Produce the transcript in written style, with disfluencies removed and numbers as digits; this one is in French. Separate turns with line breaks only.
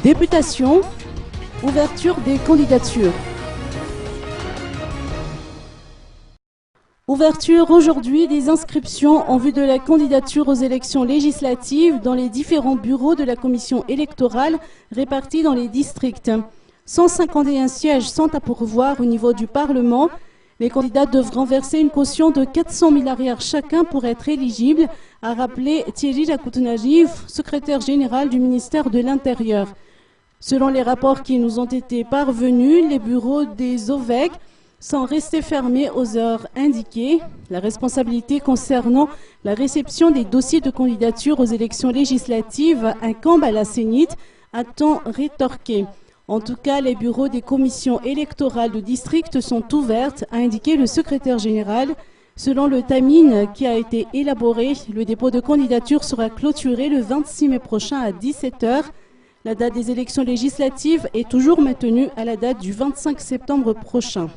Députation, ouverture des candidatures. Ouverture aujourd'hui des inscriptions en vue de la candidature aux élections législatives dans les différents bureaux de la commission électorale répartis dans les districts. 151 sièges sont à pourvoir au niveau du Parlement. Les candidats devront verser une caution de 400 000 arrières chacun pour être éligibles, a rappelé Thierry Rakoutounariv, secrétaire général du ministère de l'Intérieur. Selon les rapports qui nous ont été parvenus, les bureaux des OVEC sont restés fermés aux heures indiquées. La responsabilité concernant la réception des dossiers de candidature aux élections législatives incombe à la CENIT, a-t-on rétorqué. En tout cas, les bureaux des commissions électorales de district sont ouvertes, a indiqué le secrétaire général. Selon le timing qui a été élaboré, le dépôt de candidature sera clôturé le 26 mai prochain à 17 h. La date des élections législatives est toujours maintenue à la date du 25 septembre prochain.